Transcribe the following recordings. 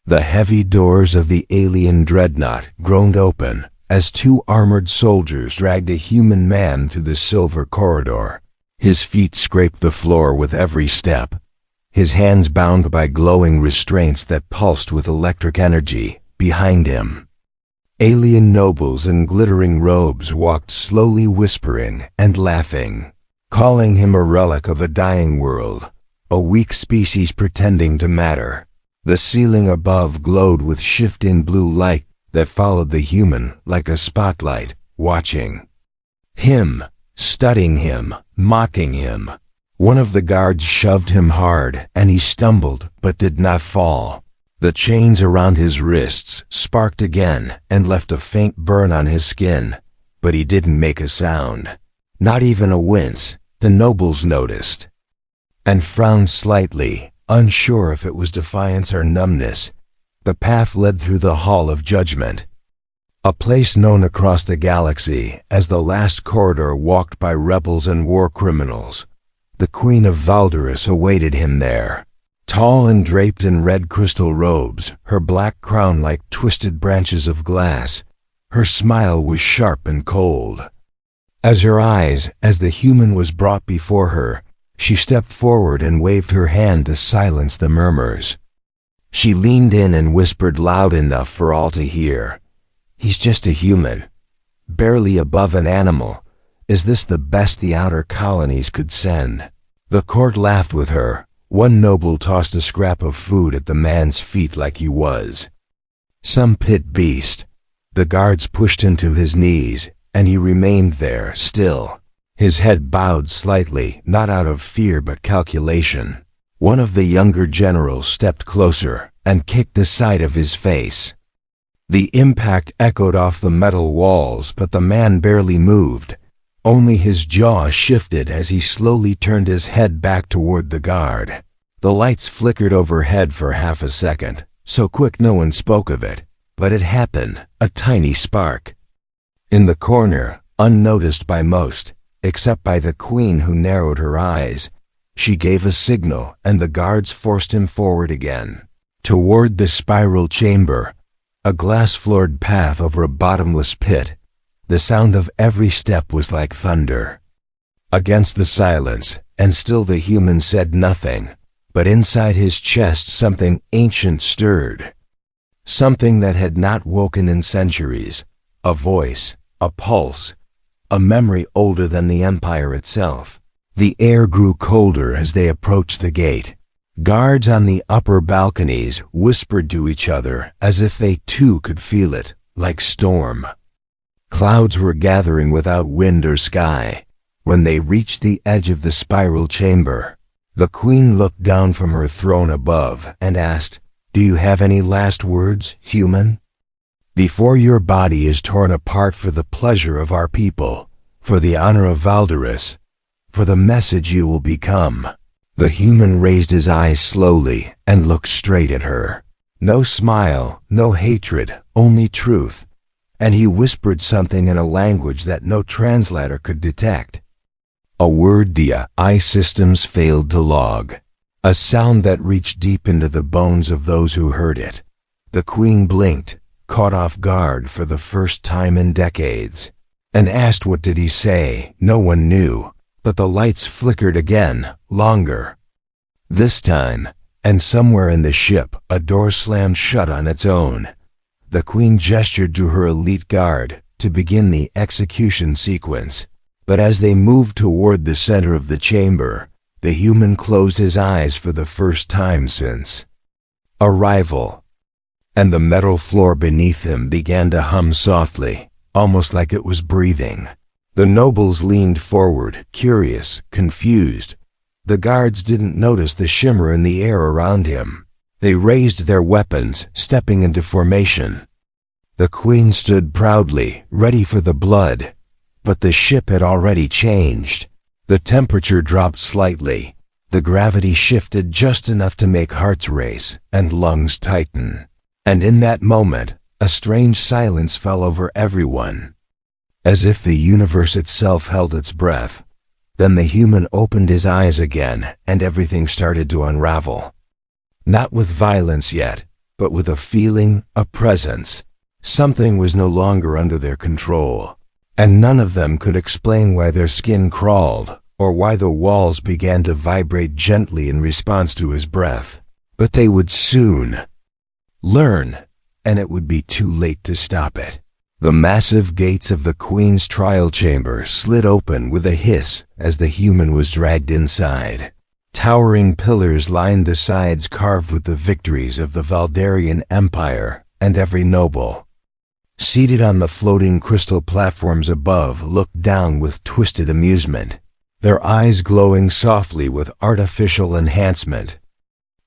The heavy doors of the alien dreadnought groaned open as two armored soldiers dragged a human man through the silver corridor. His feet scraped the floor with every step, his hands bound by glowing restraints that pulsed with electric energy behind him. Alien nobles in glittering robes walked slowly, whispering and laughing, calling him a relic of a dying world, a weak species pretending to matter. The ceiling above glowed with shifting blue light that followed the human like a spotlight, watching him, studying him, mocking him. One of the guards shoved him hard, and he stumbled but did not fall. The chains around his wrists sparked again and left a faint burn on his skin, but he didn't make a sound. Not even a wince. The nobles noticed, and frowned slightly, unsure if it was defiance or numbness. The path led through the Hall of Judgment, a place known across the galaxy as the last corridor walked by rebels and war criminals. The Queen of Valderus awaited him there, tall and draped in red crystal robes, her black crown like twisted branches of glass. Her smile was sharp and cold. As the human was brought before her, she stepped forward and waved her hand to silence the murmurs. She leaned in and whispered loud enough for all to hear. "He's just a human, barely above an animal. Is this the best the outer colonies could send?" The court laughed with her. One noble tossed a scrap of food at the man's feet like he was some pit beast. The guards pushed him to his knees, and he remained there, still, his head bowed slightly, not out of fear but calculation. One of the younger generals stepped closer and kicked the side of his face. The impact echoed off the metal walls, but the man barely moved. Only his jaw shifted as he slowly turned his head back toward the guard. The lights flickered overhead for half a second, so quick no one spoke of it, but it happened, a tiny spark. In the corner, unnoticed by most, except by the Queen, who narrowed her eyes, she gave a signal and the guards forced him forward again, toward the spiral chamber, a glass-floored path over a bottomless pit. The sound of every step was like thunder. Against the silence, and still the human said nothing, but inside his chest something ancient stirred. Something that had not woken in centuries. A voice, a pulse, a memory older than the Empire itself. The air grew colder as they approached the gate. Guards on the upper balconies whispered to each other as if they too could feel it, like storm. Clouds were gathering without wind or sky. When they reached the edge of the spiral chamber, the Queen looked down from her throne above and asked, "Do you have any last words, human? Before your body is torn apart for the pleasure of our people, for the honor of Valderus, for the message you will become." The human raised his eyes slowly and looked straight at her. No smile, no hatred, only truth. And he whispered something in a language that no translator could detect. A word the AI systems failed to log. A sound that reached deep into the bones of those who heard it. The Queen blinked, caught off guard for the first time in decades, and asked what did he say. No one knew, but the lights flickered again, longer. This time, and somewhere in the ship, a door slammed shut on its own. The Queen gestured to her elite guard to begin the execution sequence, but as they moved toward the center of the chamber, the human closed his eyes for the first time since arrival, and the metal floor beneath him began to hum softly, almost like it was breathing. The nobles leaned forward, curious, confused. The guards didn't notice the shimmer in the air around him. They raised their weapons, stepping into formation. The Queen stood proudly, ready for the blood, but the ship had already changed. The temperature dropped slightly. The gravity shifted just enough to make hearts race and lungs tighten. And in that moment, a strange silence fell over everyone, as if the universe itself held its breath. Then the human opened his eyes again, and everything started to unravel. Not with violence yet, but with a feeling, a presence. Something was no longer under their control, and none of them could explain why their skin crawled, or why the walls began to vibrate gently in response to his breath. But they would soon learn, and it would be too late to stop it. The massive gates of the Queen's trial chamber slid open with a hiss as the human was dragged inside. Towering pillars lined the sides carved with the victories of the Valdarian Empire, and every noble, seated on the floating crystal platforms above, looked down with twisted amusement, their eyes glowing softly with artificial enhancement.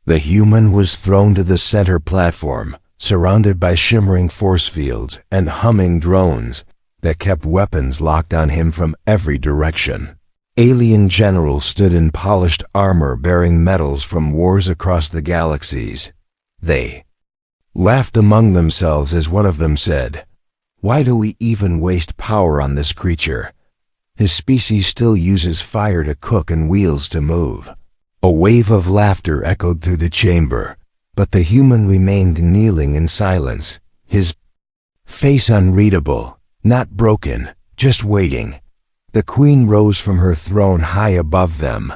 The human was thrown to the center platform, surrounded by shimmering force fields and humming drones that kept weapons locked on him from every direction. Alien generals stood in polished armor bearing medals from wars across the galaxies. They laughed among themselves as one of them said, "Why do we even waste power on this creature? His species still uses fire to cook and wheels to move." A wave of laughter echoed through the chamber, but the human remained kneeling in silence, his face unreadable, not broken, just waiting. The Queen rose from her throne high above them.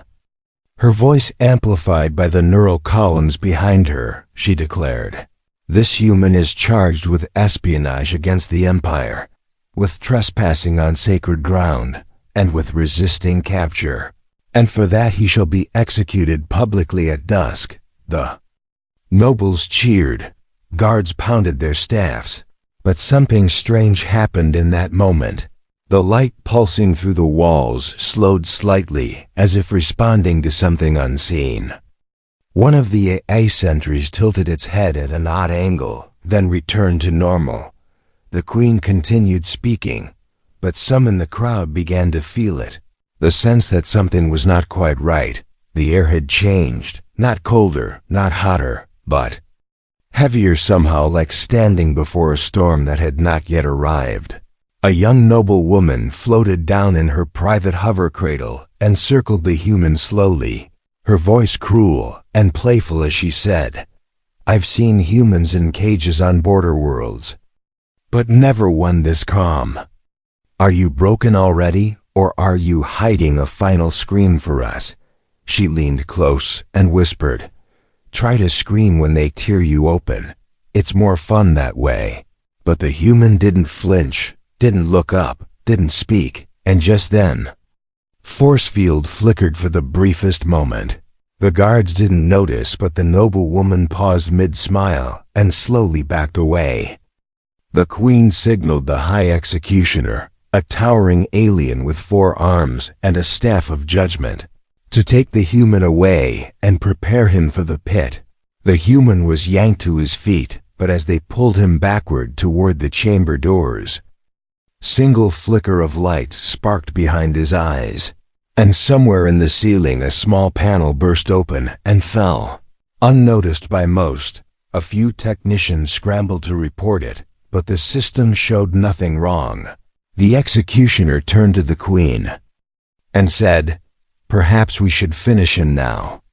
Her voice amplified by the neural columns behind her, she declared, "This human is charged with espionage against the Empire, with trespassing on sacred ground, and with resisting capture. And for that he shall be executed publicly at dusk." The nobles cheered. Guards pounded their staffs. But something strange happened in that moment. The light pulsing through the walls slowed slightly, as if responding to something unseen. One of the AI sentries tilted its head at an odd angle, then returned to normal. The Queen continued speaking, but some in the crowd began to feel it. The sense that something was not quite right. The air had changed, not colder, not hotter, but heavier somehow, like standing before a storm that had not yet arrived. A young noblewoman floated down in her private hover cradle and circled the human slowly, her voice cruel and playful as she said, "I've seen humans in cages on border worlds, but never one this calm. Are you broken already, or are you hiding a final scream for us?" She leaned close and whispered, "Try to scream when they tear you open. It's more fun that way." But the human didn't flinch, didn't look up, didn't speak, and just then, force field flickered for the briefest moment. The guards didn't notice, but the noblewoman paused mid-smile and slowly backed away. The Queen signaled the High Executioner, a towering alien with 4 arms and a staff of judgment, to take the human away and prepare him for the pit. The human was yanked to his feet, but as they pulled him backward toward the chamber doors, single flicker of light sparked behind his eyes, and somewhere in the ceiling a small panel burst open and fell. Unnoticed by most, a few technicians scrambled to report it, but the system showed nothing wrong. The executioner turned to the Queen and said, "Perhaps we should finish him now."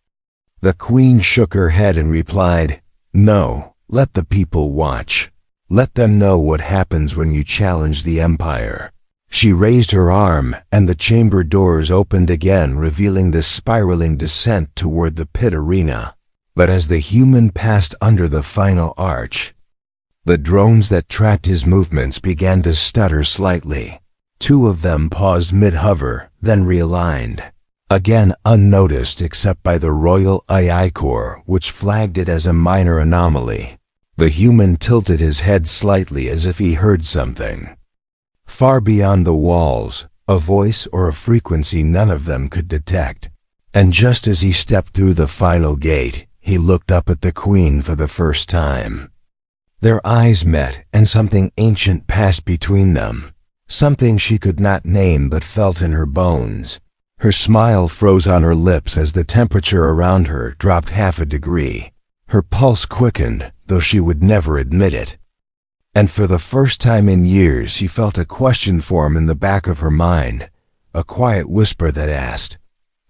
The Queen shook her head and replied, "No, let the people watch. Let them know what happens when you challenge the Empire." She raised her arm, and the chamber doors opened again, revealing the spiraling descent toward the pit arena. But as the human passed under the final arch, the drones that tracked his movements began to stutter slightly. 2 of them paused mid-hover, then realigned. Again unnoticed except by the Royal AI Corps, which flagged it as a minor anomaly. The human tilted his head slightly as if he heard something. Far beyond the walls, a voice or a frequency none of them could detect. And just as he stepped through the final gate, he looked up at the Queen for the first time. Their eyes met, and something ancient passed between them. Something she could not name but felt in her bones. Her smile froze on her lips as the temperature around her dropped half a degree. Her pulse quickened, though she would never admit it. And for the first time in years she felt a question form in the back of her mind, a quiet whisper that asked,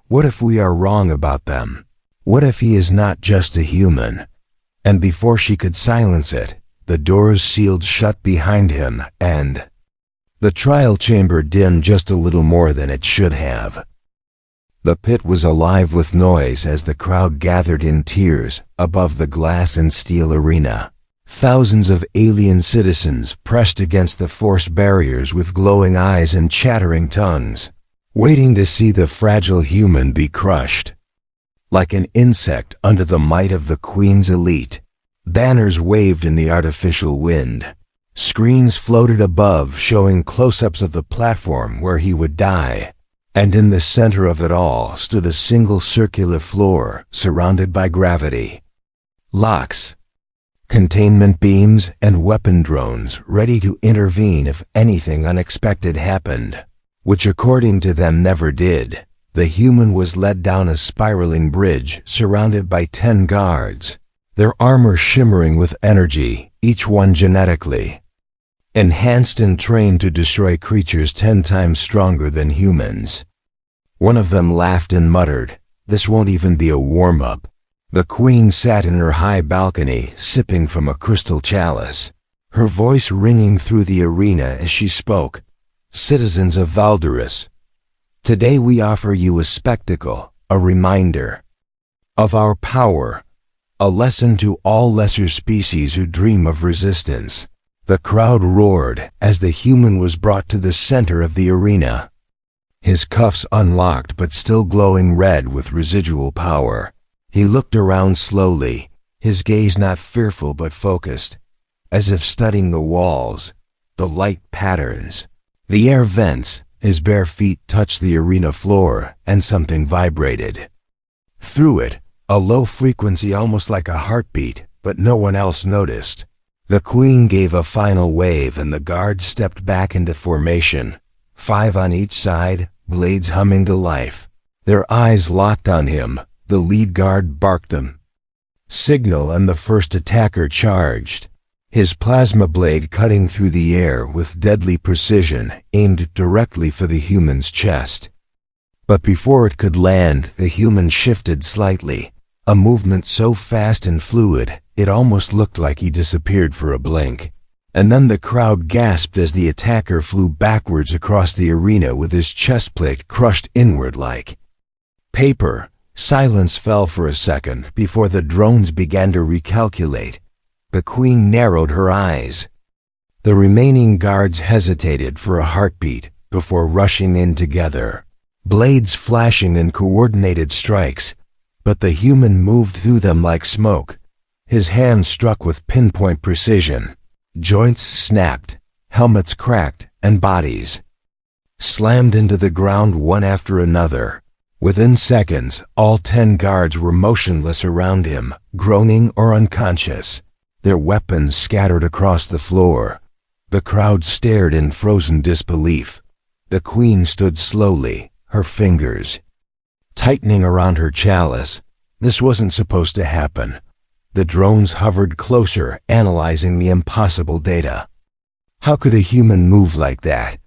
"What if we are wrong about them? What if he is not just a human? And before she could silence it, the doors sealed shut behind him, and the trial chamber dimmed just a little more than it should have. The pit was alive with noise as the crowd gathered in tiers above the glass and steel arena. Thousands of alien citizens pressed against the force barriers with glowing eyes and chattering tongues, waiting to see the fragile human be crushed. Like an insect under the might of the Queen's elite, banners waved in the artificial wind. Screens floated above showing close-ups of the platform where he would die. And in the center of it all stood a single circular floor surrounded by gravity. Locks, containment beams, and weapon drones ready to intervene if anything unexpected happened, which according to them never did. The human was led down a spiraling bridge surrounded by 10 guards, their armor shimmering with energy, each one genetically enhanced and trained to destroy creatures 10 times stronger than humans. One of them laughed and muttered, "This won't even be a warm-up." The Queen sat in her high balcony, sipping from a crystal chalice, her voice ringing through the arena as she spoke. "Citizens of Valderus, today we offer you a spectacle, a reminder of our power, a lesson to all lesser species who dream of resistance." The crowd roared as the human was brought to the center of the arena. His cuffs unlocked but still glowing red with residual power. He looked around slowly, his gaze not fearful but focused, as if studying the walls, the light patterns, the air vents. His bare feet touched the arena floor and something vibrated. Through it, a low frequency almost like a heartbeat, but no one else noticed. The Queen gave a final wave and the guards stepped back into formation, 5 on each side, blades humming to life. Their eyes locked on him. The lead guard barked them signal and the first attacker charged, his plasma blade cutting through the air with deadly precision, aimed directly for the human's chest. But before it could land, the human shifted slightly, a movement so fast and fluid, it almost looked like he disappeared for a blink. And then the crowd gasped as the attacker flew backwards across the arena with his chest plate crushed inward like paper. Silence fell for a second before the drones began to recalculate. The Queen narrowed her eyes. The remaining guards hesitated for a heartbeat before rushing in together, blades flashing in coordinated strikes, but the human moved through them like smoke. His hands struck with pinpoint precision. Joints snapped, helmets cracked, and bodies slammed into the ground one after another. Within seconds, all 10 guards were motionless around him, groaning or unconscious, their weapons scattered across the floor. The crowd stared in frozen disbelief. The Queen stood slowly, her fingers tightening around her chalice. This wasn't supposed to happen. The drones hovered closer, analyzing the impossible data. How could a human move like that?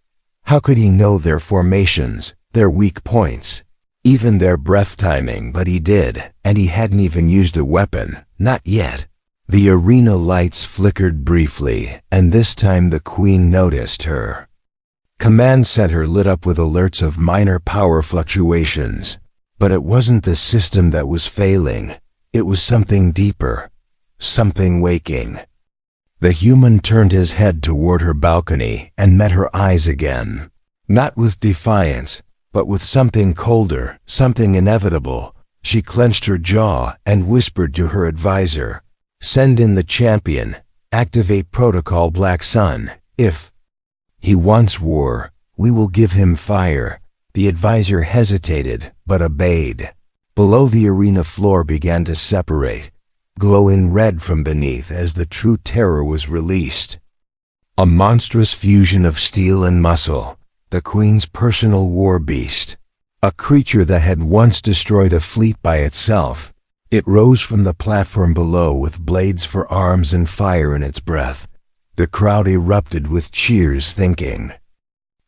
How could he know their formations, their weak points, even their breath timing? But he did, and he hadn't even used a weapon, not yet. The arena lights flickered briefly, and this time the Queen noticed her command center lit up with alerts of minor power fluctuations. But it wasn't the system that was failing. It was something deeper, something waking. The human turned his head toward her balcony and met her eyes again, not with defiance, but with something colder, something inevitable. She clenched her jaw and whispered to her advisor, "Send in the champion, activate Protocol Black Sun. If he wants war, we will give him fire." The advisor hesitated, but obeyed. Below, the arena floor began to separate, glowing red from beneath as the true terror was released. A monstrous fusion of steel and muscle, the Queen's personal war beast, a creature that had once destroyed a fleet by itself. It rose from the platform below with blades for arms and fire in its breath. The crowd erupted with cheers, thinking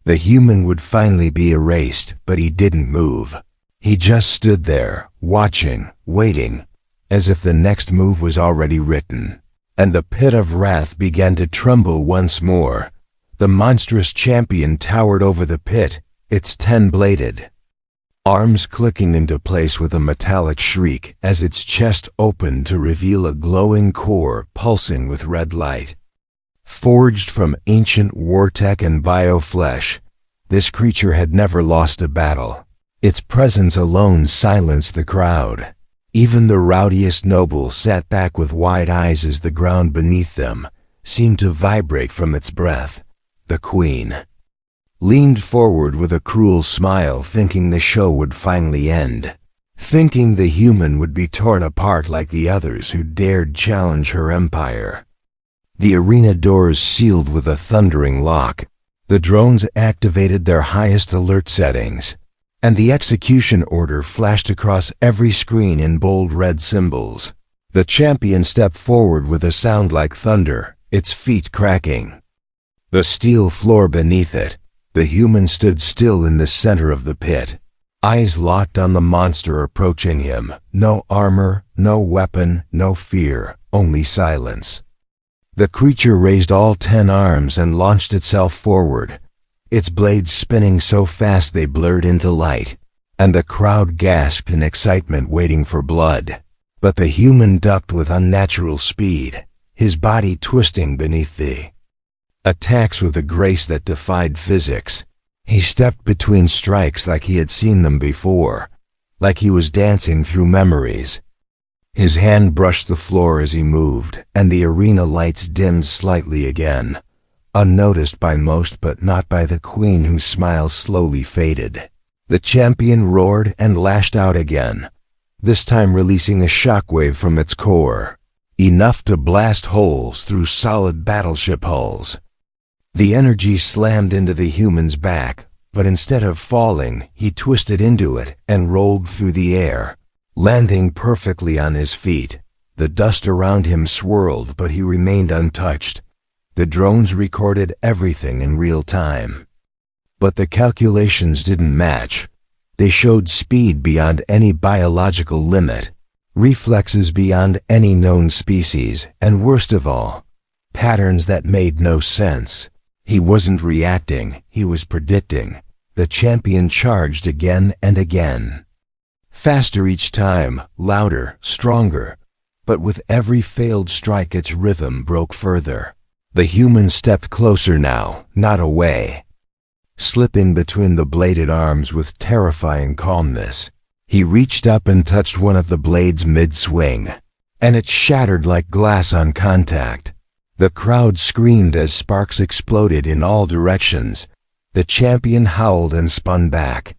the human would finally be erased, but he didn't move. He just stood there, watching, waiting, as if the next move was already written. And the pit of wrath began to tremble once more. The monstrous champion towered over the pit, its 10-bladed arms clicking into place with a metallic shriek as its chest opened to reveal a glowing core pulsing with red light. Forged from ancient war-tech and bioflesh, this creature had never lost a battle. Its presence alone silenced the crowd. Even the rowdiest nobles sat back with wide eyes as the ground beneath them seemed to vibrate from its breath. The queen leaned forward with a cruel smile, thinking the show would finally end, thinking the human would be torn apart like the others who dared challenge her empire. The arena doors sealed with a thundering lock. The drones activated their highest alert settings, and the execution order flashed across every screen in bold red symbols. The champion stepped forward with a sound like thunder, its feet cracking the steel floor beneath it. The human stood still in the center of the pit, eyes locked on the monster approaching him. No armor, no weapon, no fear, only silence. The creature raised all 10 arms and launched itself forward, its blades spinning so fast they blurred into light, and the crowd gasped in excitement, waiting for blood. But the human ducked with unnatural speed, his body twisting beneath the attacks with a grace that defied physics. He stepped between strikes like he had seen them before, like he was dancing through memories. His hand brushed the floor as he moved, and the arena lights dimmed slightly again, unnoticed by most but not by the queen, whose smile slowly faded. The champion roared and lashed out again, this time releasing a shockwave from its core, enough to blast holes through solid battleship hulls. The energy slammed into the human's back, but instead of falling, he twisted into it and rolled through the air, landing perfectly on his feet. The dust around him swirled, but he remained untouched. The drones recorded everything in real time. But the calculations didn't match. They showed speed beyond any biological limit, reflexes beyond any known species, and worst of all, patterns that made no sense. He wasn't reacting, he was predicting. The champion charged again and again. Faster each time, louder, stronger, but with every failed strike its rhythm broke further. The human stepped closer now, not away, slipping between the bladed arms with terrifying calmness. He reached up and touched one of the blades mid-swing, and it shattered like glass on contact. The crowd screamed as sparks exploded in all directions. The champion howled and spun back,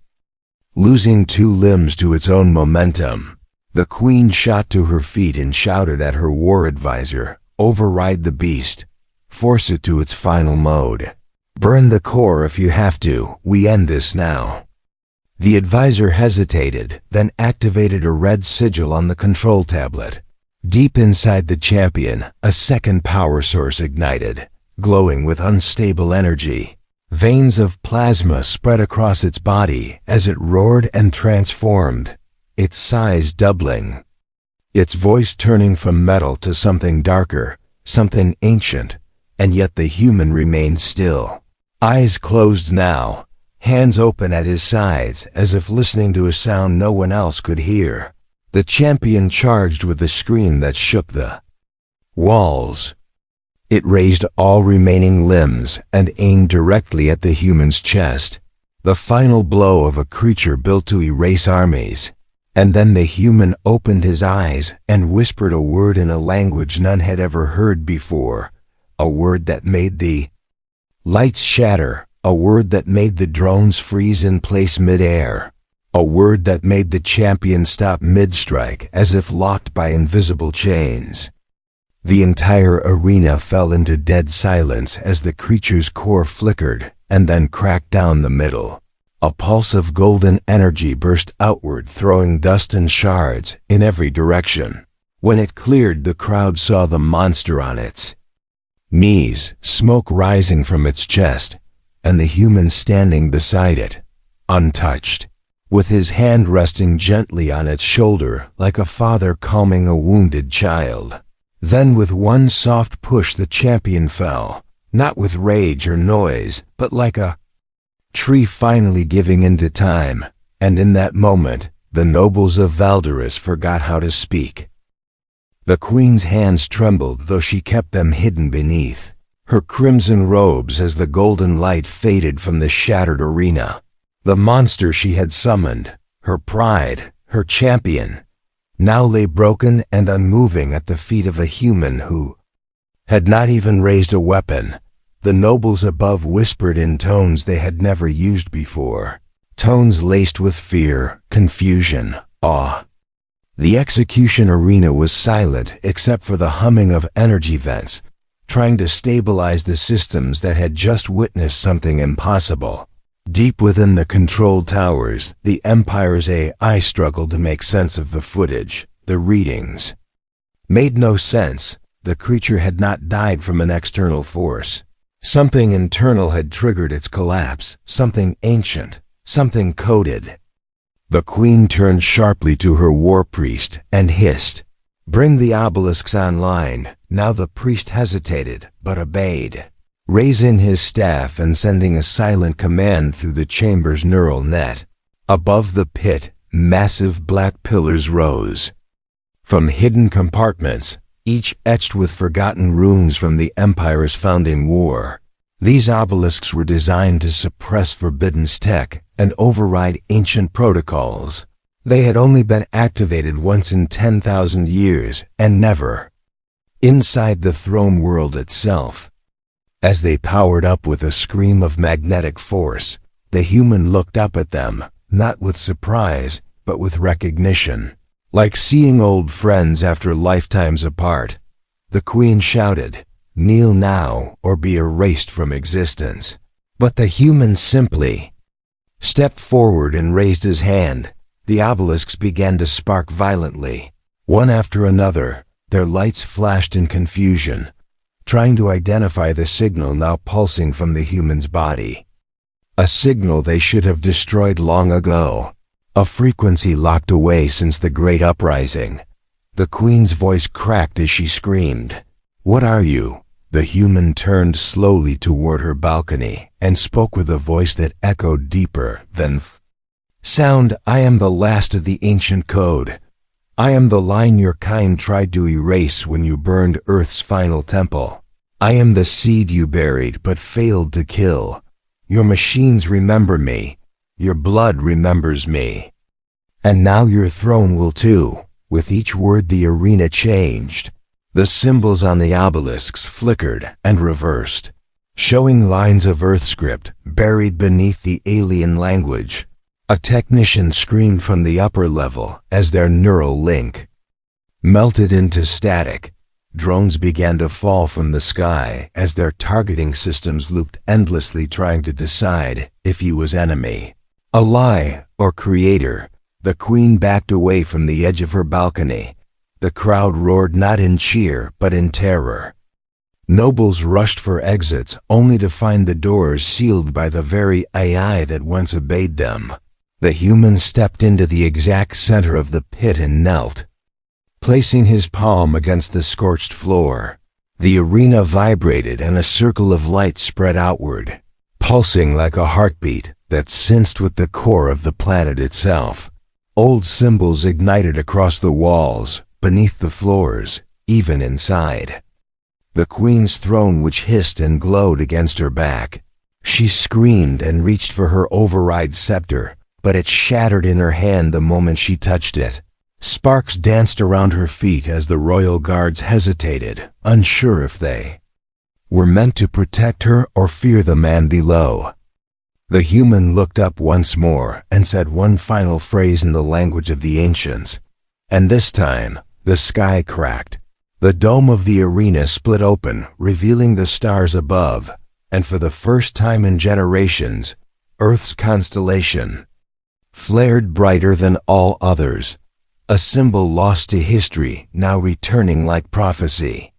losing 2 limbs to its own momentum. The queen shot to her feet and shouted at her war advisor, "Override the beast. Force it to its final mode. Burn the core if you have to. We end this now." The advisor hesitated, then activated a red sigil on the control tablet. Deep inside the champion, a second power source ignited, glowing with unstable energy. Veins of plasma spread across its body as it roared and transformed, its size doubling, its voice turning from metal to something darker, something ancient, and yet the human remained still. Eyes closed now, hands open at his sides as if listening to a sound no one else could hear. The champion charged with a scream that shook the walls. It raised all remaining limbs and aimed directly at the human's chest, the final blow of a creature built to erase armies. And then the human opened his eyes and whispered a word in a language none had ever heard before, a word that made the lights shatter, a word that made the drones freeze in place mid-air. A word that made the champion stop mid-strike as if locked by invisible chains. The entire arena fell into dead silence as the creature's core flickered and then cracked down the middle. A pulse of golden energy burst outward, throwing dust and shards in every direction. When it cleared, the crowd saw the monster on its knees, smoke rising from its chest, and the human standing beside it, untouched. with his hand resting gently on its shoulder like a father calming a wounded child. Then with one soft push the champion fell, not with rage or noise, but like a tree finally giving in to time, and in that moment, the nobles of Valderus forgot how to speak. The queen's hands trembled, though she kept them hidden beneath her crimson robes as the golden light faded from the shattered arena. The monster she had summoned, her pride, her champion, now lay broken and unmoving at the feet of a human who had not even raised a weapon. The nobles above whispered in tones they had never used before, tones laced with fear, confusion, awe. The execution arena was silent except for the humming of energy vents, trying to stabilize the systems that had just witnessed something impossible. Deep within the control towers, the Empire's AI struggled to make sense of the footage. The readings made no sense. The creature had not died from an external force. Something internal had triggered its collapse, something ancient, something coded. The queen turned sharply to her war priest and hissed, "Bring the obelisks online." Now the priest hesitated, but obeyed, raising his staff and sending a silent command through the chamber's neural net. Above the pit, massive black pillars rose from hidden compartments, each etched with forgotten runes from the Empire's founding war. These obelisks were designed to suppress forbidden tech and override ancient protocols. They had only been activated once in 10,000 years, and never inside the throne world itself. As they powered up with a scream of magnetic force, the human looked up at them, not with surprise, but with recognition. Like seeing old friends after lifetimes apart, the queen shouted, "Kneel now or be erased from existence." But the human simply stepped forward and raised his hand. The obelisks began to spark violently. One after another, their lights flashed in confusion, trying to identify the signal now pulsing from the human's body. A signal they should have destroyed long ago. A frequency locked away since the Great Uprising. The queen's voice cracked as she screamed, "What are you?" The human turned slowly toward her balcony and spoke with a voice that echoed deeper than sound. "I am the last of the ancient code. I am the line your kind tried to erase when you burned Earth's final temple. I am the seed you buried but failed to kill. Your machines remember me. Your blood remembers me. And now your throne will too." With each word the arena changed. The symbols on the obelisks flickered and reversed, showing lines of Earth script buried beneath the alien language. A technician screamed from the upper level as their neural link melted into static. Drones began to fall from the sky as their targeting systems looped endlessly, trying to decide if he was enemy, ally, or creator. The queen backed away from the edge of her balcony. The crowd roared not in cheer but in terror. Nobles rushed for exits only to find the doors sealed by the very AI that once obeyed them. The human stepped into the exact center of the pit and knelt, placing his palm against the scorched floor. The arena vibrated and a circle of light spread outward, pulsing like a heartbeat that sensed with the core of the planet itself. Old symbols ignited across the walls, beneath the floors, even inside the queen's throne, which hissed and glowed against her back. She screamed and reached for her override scepter, but it shattered in her hand the moment she touched it. Sparks danced around her feet as the royal guards hesitated, unsure if they were meant to protect her or fear the man below. The human looked up once more and said one final phrase in the language of the ancients. And this time, the sky cracked. The dome of the arena split open, revealing the stars above, and for the first time in generations, Earth's constellation flared brighter than all others, a symbol lost to history now returning like prophecy.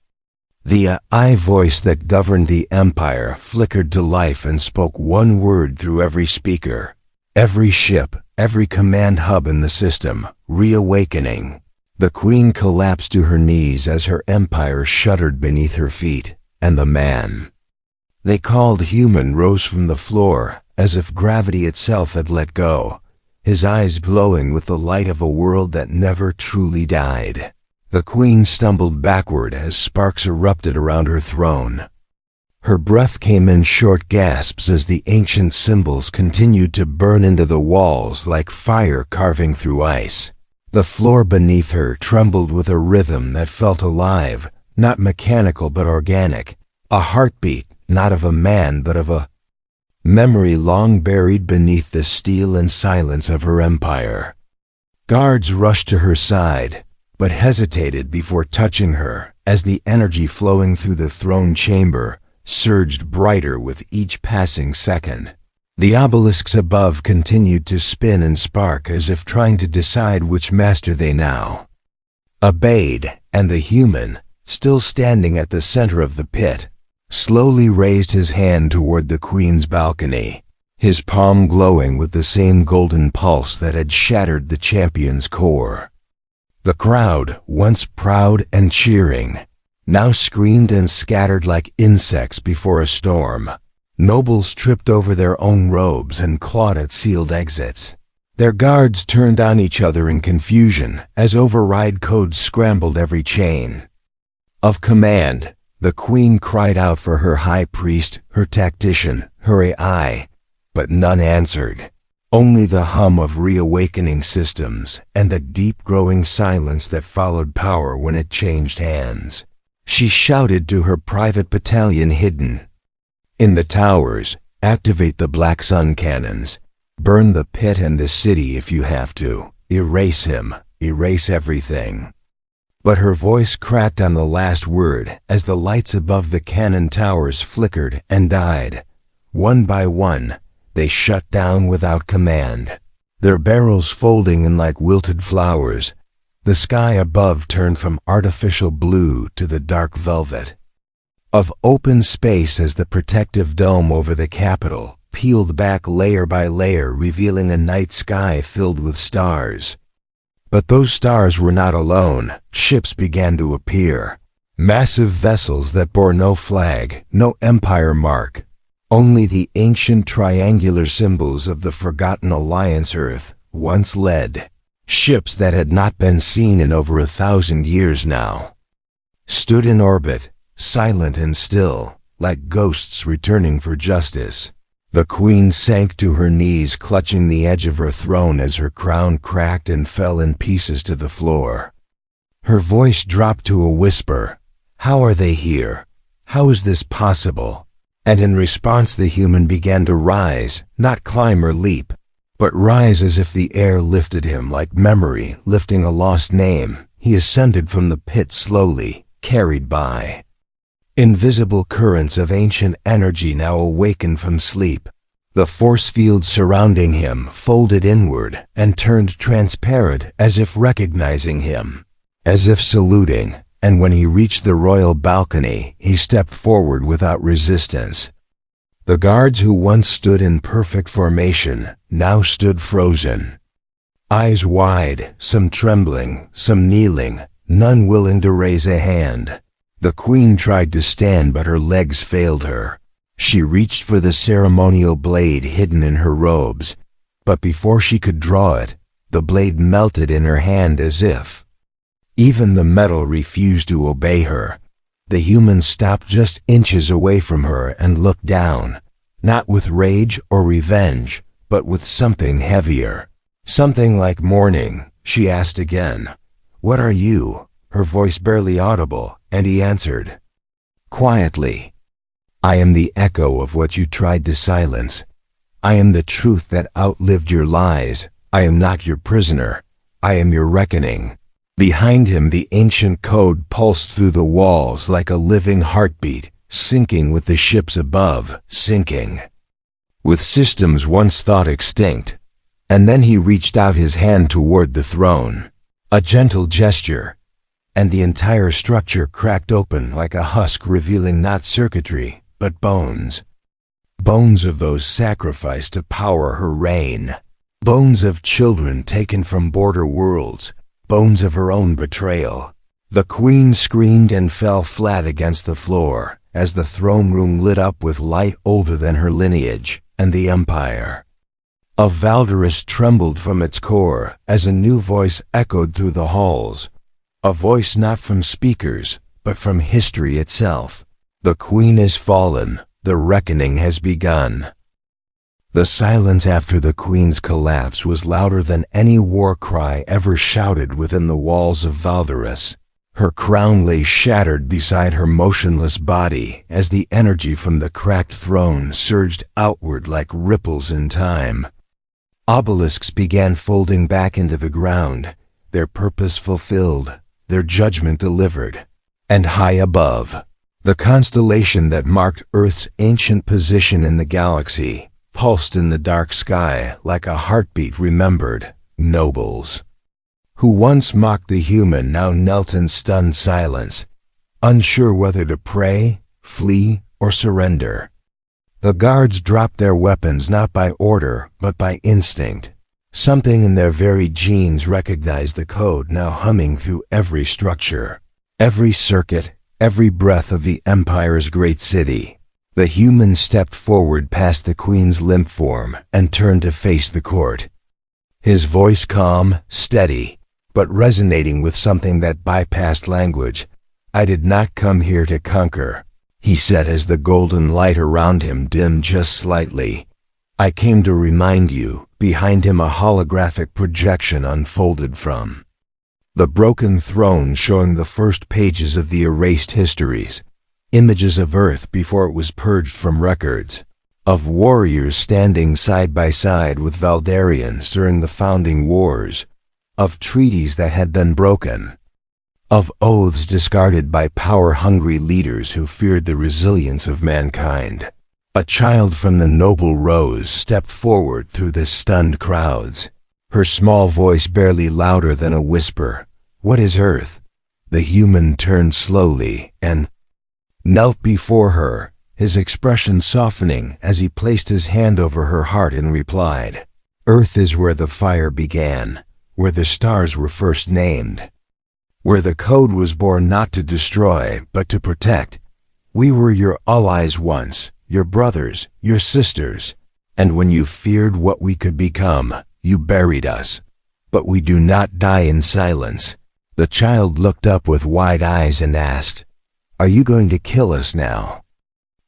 The I voice that governed the empire flickered to life and spoke one word through every speaker: Every ship, every command hub in the system, reawakening. The queen collapsed to her knees as her empire shuddered beneath her feet, and the man they called human rose from the floor, as if gravity itself had let go, his eyes glowing with the light of a world that never truly died. The queen stumbled backward as sparks erupted around her throne. Her breath came in short gasps as the ancient symbols continued to burn into the walls like fire carving through ice. The floor beneath her trembled with a rhythm that felt alive, not mechanical but organic, a heartbeat not of a man but of a memory long buried beneath the steel and silence of her empire. Guards rushed to her side, but hesitated before touching her as the energy flowing through the throne chamber surged brighter with each passing second. The obelisks above continued to spin and spark as if trying to decide which master they now obeyed, and the human, still standing at the center of the pit, slowly raised his hand toward the queen's balcony, his palm glowing with the same golden pulse that had shattered the champion's core. The crowd, once proud and cheering, now screamed and scattered like insects before a storm. Nobles tripped over their own robes and clawed at sealed exits. Their guards turned on each other in confusion as override codes scrambled every chain of command. The queen cried out for her high priest, her tactician, her AI, but none answered. Only the hum of reawakening systems and the deep growing silence that followed power when it changed hands. She shouted to her private battalion hidden in the towers, activate the Black Sun cannons. Burn the pit and the city if you have to. Erase him. Erase everything. But her voice cracked on the last word as the lights above the cannon towers flickered and died. One by one, they shut down without command, their barrels folding in like wilted flowers. The sky above turned from artificial blue to the dark velvet of open space as the protective dome over the capital peeled back layer by layer, revealing a night sky filled with stars. But those stars were not alone. Ships began to appear. Massive vessels that bore no flag, no empire mark, only the ancient triangular symbols of the forgotten alliance Earth once led. Ships that had not been seen in over 1,000 years now stood in orbit, silent and still, like ghosts returning for justice. The queen sank to her knees, clutching the edge of her throne as her crown cracked and fell in pieces to the floor. Her voice dropped to a whisper. How are they here? How is this possible? And in response the human began to rise, not climb or leap, but rise as if the air lifted him like memory lifting a lost name. He ascended from the pit slowly, carried by invisible currents of ancient energy now awakened from sleep. The force field surrounding him folded inward and turned transparent as if recognizing him, as if saluting, and when he reached the royal balcony, he stepped forward without resistance. The guards who once stood in perfect formation now stood frozen, eyes wide, some trembling, some kneeling, none willing to raise a hand. The queen tried to stand, but her legs failed her. She reached for the ceremonial blade hidden in her robes, but before she could draw it, the blade melted in her hand as if even the metal refused to obey her. The human stopped just inches away from her and looked down, not with rage or revenge, but with something heavier. Something like mourning. She asked again, "What are you?" Her voice barely audible, and he answered quietly, "I am the echo of what you tried to silence. I am the truth that outlived your lies. I am not your prisoner. I am your reckoning." Behind him the ancient code pulsed through the walls like a living heartbeat, sinking with the ships above, sinking with systems once thought extinct. And then he reached out his hand toward the throne. A gentle gesture, and the entire structure cracked open like a husk, revealing not circuitry, but bones. Bones of those sacrificed to power her reign. Bones of children taken from border worlds, bones of her own betrayal. The queen screamed and fell flat against the floor as the throne room lit up with light older than her lineage and the empire of Valderus trembled from its core as a new voice echoed through the halls, a voice not from speakers, but from history itself. The queen is fallen, the reckoning has begun. The silence after the queen's collapse was louder than any war cry ever shouted within the walls of Valderus. Her crown lay shattered beside her motionless body as the energy from the cracked throne surged outward like ripples in time. Obelisks began folding back into the ground, their purpose fulfilled, their judgment delivered. And high above, the constellation that marked Earth's ancient position in the galaxy pulsed in the dark sky like a heartbeat remembered. Nobles who once mocked the human now knelt in stunned silence, unsure whether to pray, flee, or surrender. The guards dropped their weapons not by order, but by instinct. Something in their very genes recognized the code now humming through every structure, every circuit, every breath of the Empire's great city. The human stepped forward past the queen's limp form and turned to face the court. His voice calm, steady, but resonating with something that bypassed language. "I did not come here to conquer," he said as the golden light around him dimmed just slightly. "I came to remind you." Behind him a holographic projection unfolded from the broken throne, showing the first pages of the erased histories, images of Earth before it was purged from records, of warriors standing side by side with Valdarians during the founding wars, of treaties that had been broken, of oaths discarded by power-hungry leaders who feared the resilience of mankind. A child from the noble rose stepped forward through the stunned crowds, her small voice barely louder than a whisper. "What is Earth?" The human turned slowly and knelt before her, his expression softening as he placed his hand over her heart and replied, "Earth is where the fire began, where the stars were first named, where the code was born not to destroy, but to protect. We were your allies once, your brothers, your sisters, and when you feared what we could become, you buried us. But we do not die in silence." The child looked up with wide eyes and asked, "Are you going to kill us now?"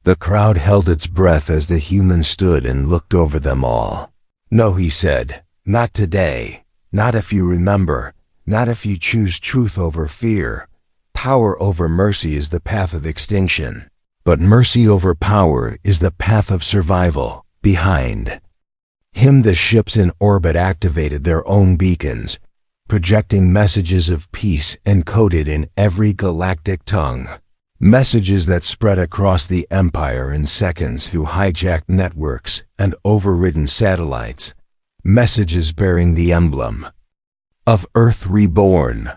The crowd held its breath as the human stood and looked over them all. "No," he said, "not today. Not if you remember, not if you choose truth over fear. Power over mercy is the path of extinction, but mercy over power is the path of survival." Behind him the ships in orbit activated their own beacons, projecting messages of peace encoded in every galactic tongue. Messages that spread across the Empire in seconds through hijacked networks and overridden satellites. Messages bearing the emblem of Earth reborn.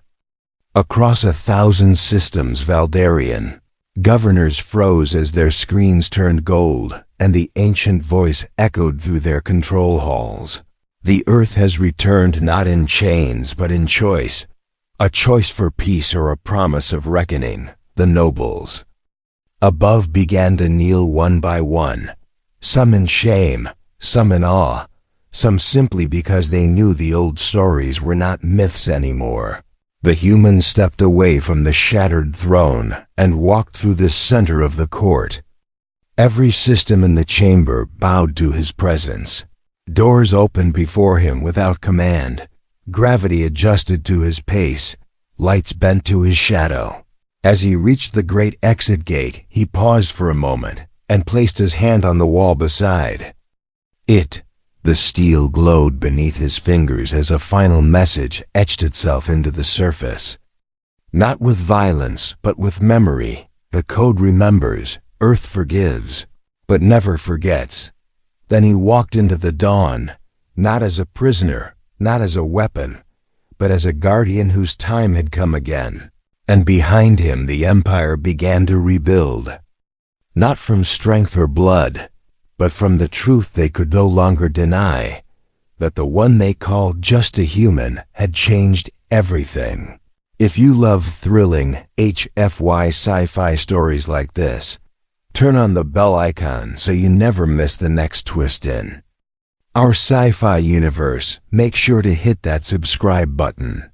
Across 1,000 systems Valdarian, governors froze as their screens turned gold and the ancient voice echoed through their control halls. "The Earth has returned not in chains but in choice, a choice for peace or a promise of reckoning." The nobles above began to kneel one by one, some in shame, some in awe, some simply because they knew the old stories were not myths anymore. The human stepped away from the shattered throne and walked through the center of the court. Every system in the chamber bowed to his presence. Doors opened before him without command. Gravity adjusted to his pace. Lights bent to his shadow. As he reached the great exit gate, he paused for a moment and placed his hand on the wall beside it. The steel glowed beneath his fingers as a final message etched itself into the surface. Not with violence, but with memory. The code remembers, Earth forgives, but never forgets. Then he walked into the dawn, not as a prisoner, not as a weapon, but as a guardian whose time had come again. And behind him the Empire began to rebuild. Not from strength or blood, but from the truth they could no longer deny. that the one they called just a human had changed everything. If you love thrilling HFY sci-fi stories like this, turn on the bell icon so you never miss the next twist in our sci-fi universe. Make sure to hit that subscribe button.